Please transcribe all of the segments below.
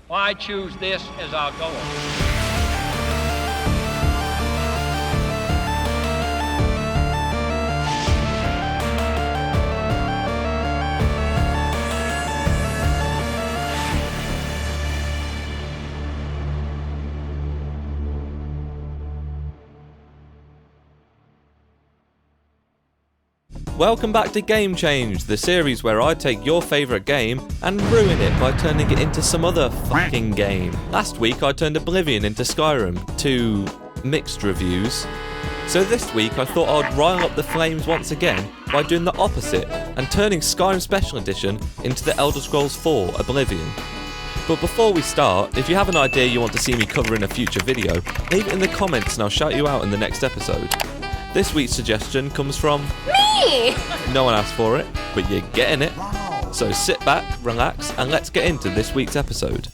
why choose this as our goal? Welcome back to Game Change, the series where I take your favourite game and ruin it by turning it into some other fucking game. Last week I turned Oblivion into Skyrim, to mixed reviews. So this week I thought I'd rile up the flames once again by doing the opposite and turning Skyrim Special Edition into the Elder Scrolls 4 Oblivion. But before we start, if you have an idea you want to see me cover in a future video, leave it in the comments and I'll shout you out in the next episode. This week's suggestion comes from me! No one asked for it, but you're getting it. So sit back, relax, and let's get into this week's episode.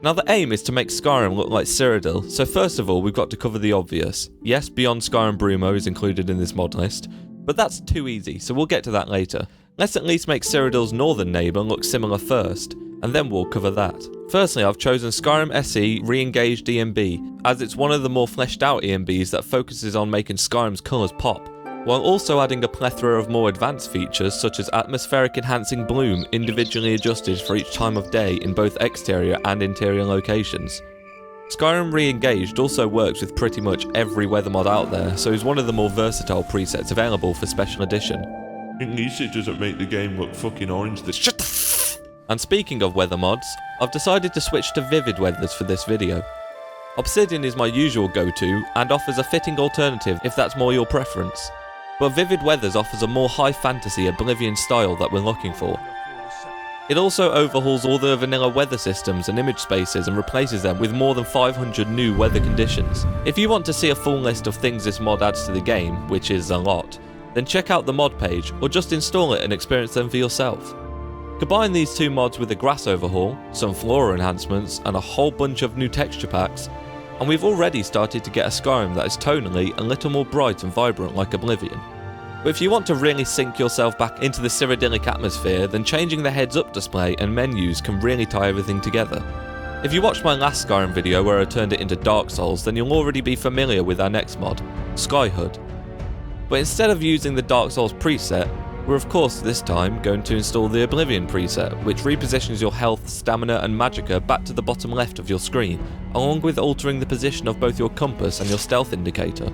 Now the aim is to make Skyrim look like Cyrodil, so first of all we've got to cover the obvious. Yes, Beyond Skyrim Brumo is included in this mod list, but that's too easy, so we'll get to that later. Let's at least make Cyrodil's northern neighbour look similar first, and then we'll cover that. Firstly, I've chosen Skyrim SE Re-Engaged ENB, as it's one of the more fleshed out ENBs that focuses on making Skyrim's colours pop, while also adding a plethora of more advanced features such as atmospheric enhancing bloom individually adjusted for each time of day in both exterior and interior locations. Skyrim Re-Engaged also works with pretty much every weather mod out there, so is one of the more versatile presets available for Special Edition. At least it doesn't make the game look fucking orange. Shut the f***! And speaking of weather mods, I've decided to switch to Vivid Weathers for this video. Obsidian is my usual go-to and offers a fitting alternative if that's more your preference. But Vivid Weathers offers a more high fantasy Oblivion style that we're looking for. It also overhauls all the vanilla weather systems and image spaces and replaces them with more than 500 new weather conditions. If you want to see a full list of things this mod adds to the game, which is a lot, then check out the mod page or just install it and experience them for yourself. Combine these two mods with a grass overhaul, some flora enhancements and a whole bunch of new texture packs, and we've already started to get a Skyrim that is tonally a little more bright and vibrant like Oblivion. But if you want to really sink yourself back into the Cyrodiilic atmosphere, then changing the heads up display and menus can really tie everything together. If you watched my last Skyrim video where I turned it into Dark Souls, then you'll already be familiar with our next mod, Sky Hud. But instead of using the Dark Souls preset, we're of course this time going to install the Oblivion preset, which repositions your health, stamina and magicka back to the bottom left of your screen, along with altering the position of both your compass and your stealth indicator.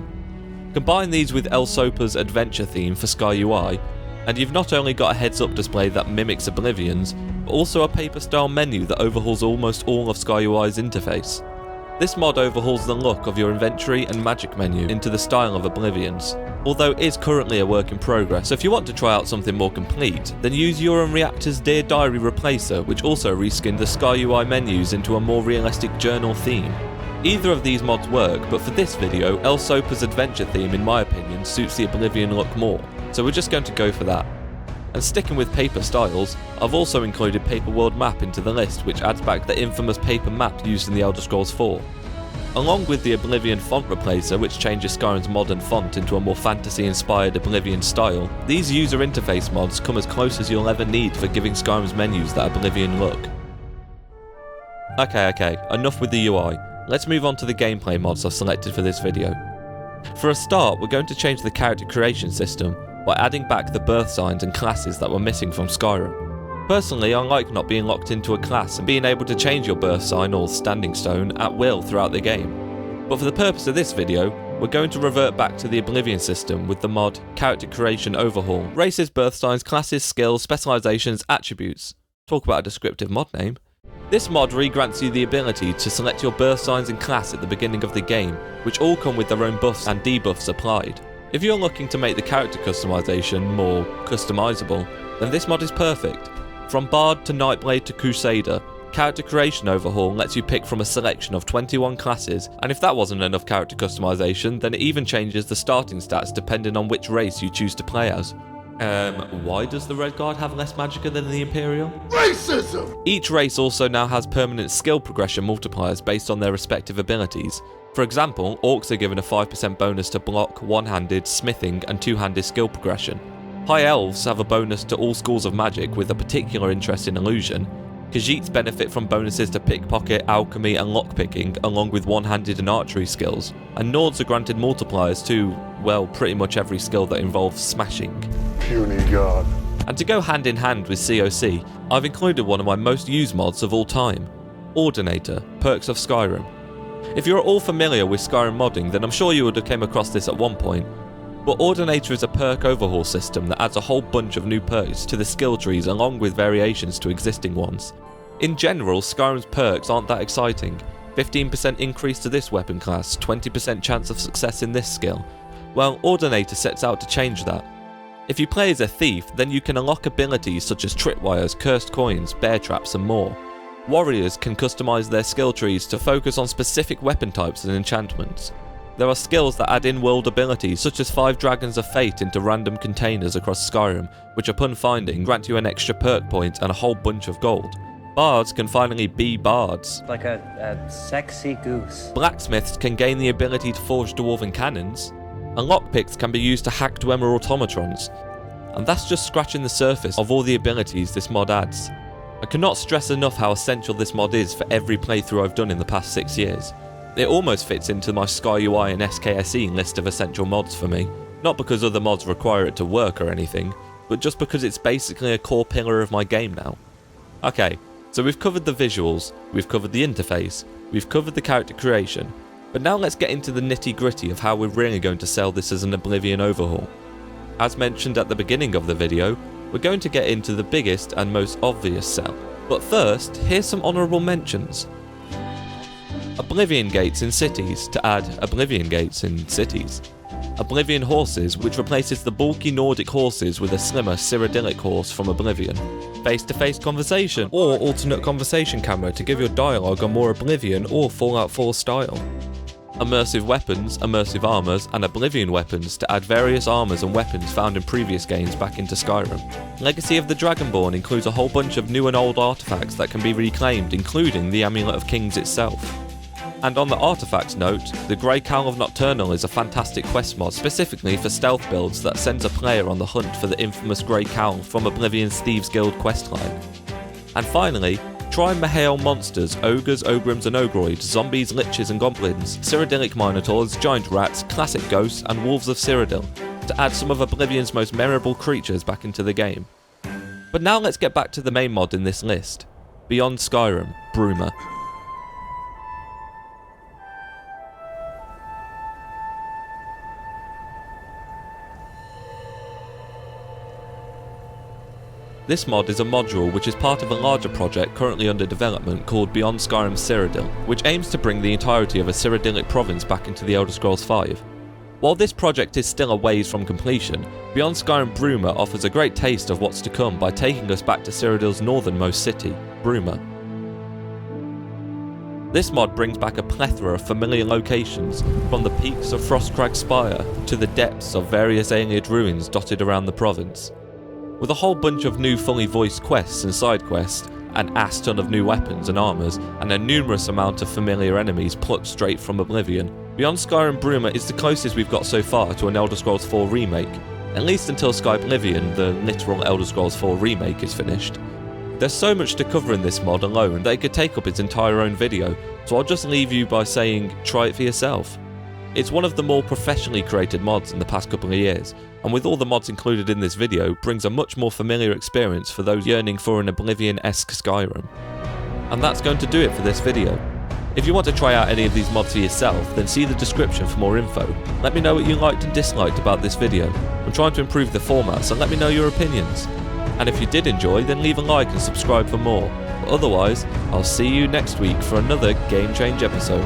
Combine these with El Sopa's adventure theme for Sky UI, and you've not only got a heads up display that mimics Oblivion's, but also a paper style menu that overhauls almost all of Sky UI's interface. This mod overhauls the look of your inventory and magic menu into the style of Oblivion's, although it is currently a work in progress, so if you want to try out something more complete, then use Euron Reactor's Dear Diary Replacer, which also reskinned the Sky UI menus into a more realistic journal theme. Either of these mods work, but for this video, El Sopa's adventure theme in my opinion suits the Oblivion look more, so we're just going to go for that. And sticking with paper styles, I've also included Paper World Map into the list, which adds back the infamous paper map used in the Elder Scrolls 4. Along with the Oblivion font replacer, which changes Skyrim's modern font into a more fantasy-inspired Oblivion style, these user interface mods come as close as you'll ever need for giving Skyrim's menus that Oblivion look. Okay, enough with the UI. Let's move on to the gameplay mods I've selected for this video. For a start, we're going to change the character creation system by adding back the birth signs and classes that were missing from Skyrim. Personally, I like not being locked into a class and being able to change your birth sign or standing stone at will throughout the game. But for the purpose of this video, we're going to revert back to the Oblivion system with the mod Character Creation Overhaul. Races, birth signs, classes, skills, specializations, attributes. Talk about a descriptive mod name. This mod re-grants you the ability to select your birth signs and class at the beginning of the game, which all come with their own buffs and debuffs applied. If you're looking to make the character customization more customizable, then this mod is perfect. From Bard to Nightblade to Crusader, Character Creation Overhaul lets you pick from a selection of 21 classes, and if that wasn't enough character customization, then it even changes the starting stats depending on which race you choose to play as. Why does the Red Guard have less magicka than the Imperial? Racism! Each race also now has permanent skill progression multipliers based on their respective abilities. For example, Orcs are given a 5% bonus to block, one-handed, smithing and two-handed skill progression. High Elves have a bonus to all schools of magic with a particular interest in illusion, Khajiits benefit from bonuses to pickpocket, alchemy and lockpicking, along with one-handed and archery skills, and Nords are granted multipliers to, well, pretty much every skill that involves smashing. Puny god. And to go hand in hand with COC, I've included one of my most used mods of all time, Ordinator, Perks of Skyrim. If you're at all familiar with Skyrim modding, then I'm sure you would have came across this at one point. But Ordinator is a perk overhaul system that adds a whole bunch of new perks to the skill trees along with variations to existing ones. In general, Skyrim's perks aren't that exciting. 15% increase to this weapon class, 20% chance of success in this skill. Well, Ordinator sets out to change that. If you play as a thief, then you can unlock abilities such as tripwires, cursed coins, bear traps and more. Warriors can customise their skill trees to focus on specific weapon types and enchantments. There are skills that add in-world abilities such as 5 Dragons of Fate into random containers across Skyrim, which upon finding grant you an extra perk point and a whole bunch of gold. Bards can finally be bards. Like a sexy goose. Blacksmiths can gain the ability to forge dwarven cannons, and lockpicks can be used to hack Dwemer automatrons. And that's just scratching the surface of all the abilities this mod adds. I cannot stress enough how essential this mod is for every playthrough I've done in the past 6 years. It almost fits into my SkyUI and SKSE list of essential mods for me, not because other mods require it to work or anything, but just because it's basically a core pillar of my game now. Okay, so we've covered the visuals, we've covered the interface, we've covered the character creation, but now let's get into the nitty gritty of how we're really going to sell this as an Oblivion overhaul. As mentioned at the beginning of the video, we're going to get into the biggest and most obvious sell. But first, here's some honourable mentions. Oblivion gates in cities to add Oblivion gates in cities. Oblivion horses, which replaces the bulky Nordic horses with a slimmer Cyrodilic horse from Oblivion. Face-to-face conversation or alternate conversation camera to give your dialogue a more Oblivion or Fallout 4 style. Immersive weapons, immersive armours and Oblivion weapons to add various armours and weapons found in previous games back into Skyrim. Legacy of the Dragonborn includes a whole bunch of new and old artefacts that can be reclaimed, including the Amulet of Kings itself. And on the artifacts note, the Grey COWL of Nocturnal is a fantastic quest mod specifically for stealth builds that sends a player on the hunt for the infamous Grey COWL from Oblivion's Thieves Guild questline. And finally, try MIHAIL monsters, ogres, ogrims and ogroids, zombies, liches and goblins, Cyrodilic minotaurs, giant rats, classic ghosts and wolves of Cyrodil to add some of Oblivion's most memorable creatures back into the game. But now let's get back to the main mod in this list, Beyond Skyrim, Bruma. This mod is a module which is part of a larger project currently under development called Beyond Skyrim Cyrodil, which aims to bring the entirety of a Cyrodilic province back into the Elder Scrolls V. While this project is still a ways from completion, Beyond Skyrim Bruma offers a great taste of what's to come by taking us back to Cyrodil's northernmost city, Bruma. This mod brings back a plethora of familiar locations, from the peaks of Frostcrag Spire to the depths of various Aeolid ruins dotted around the province. With a whole bunch of new fully voiced quests and side quests, an ass ton of new weapons and armours, and a numerous amount of familiar enemies plucked straight from Oblivion, Beyond Skyrim Bruma is the closest we've got so far to an Elder Scrolls 4 remake, at least until Skyblivion, the literal Elder Scrolls 4 remake, is finished. There's so much to cover in this mod alone that it could take up its entire own video, so I'll just leave you by saying try it for yourself. It's one of the more professionally created mods in the past couple of years, and with all the mods included in this video, brings a much more familiar experience for those yearning for an Oblivion-esque Skyrim. And that's going to do it for this video. If you want to try out any of these mods for yourself, then see the description for more info. Let me know what you liked and disliked about this video. I'm trying to improve the format, so let me know your opinions. And if you did enjoy, then leave a like and subscribe for more. But otherwise, I'll see you next week for another Game Change episode.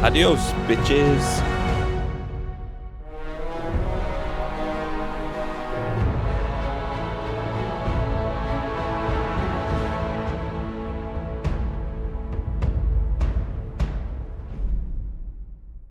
Adios, bitches!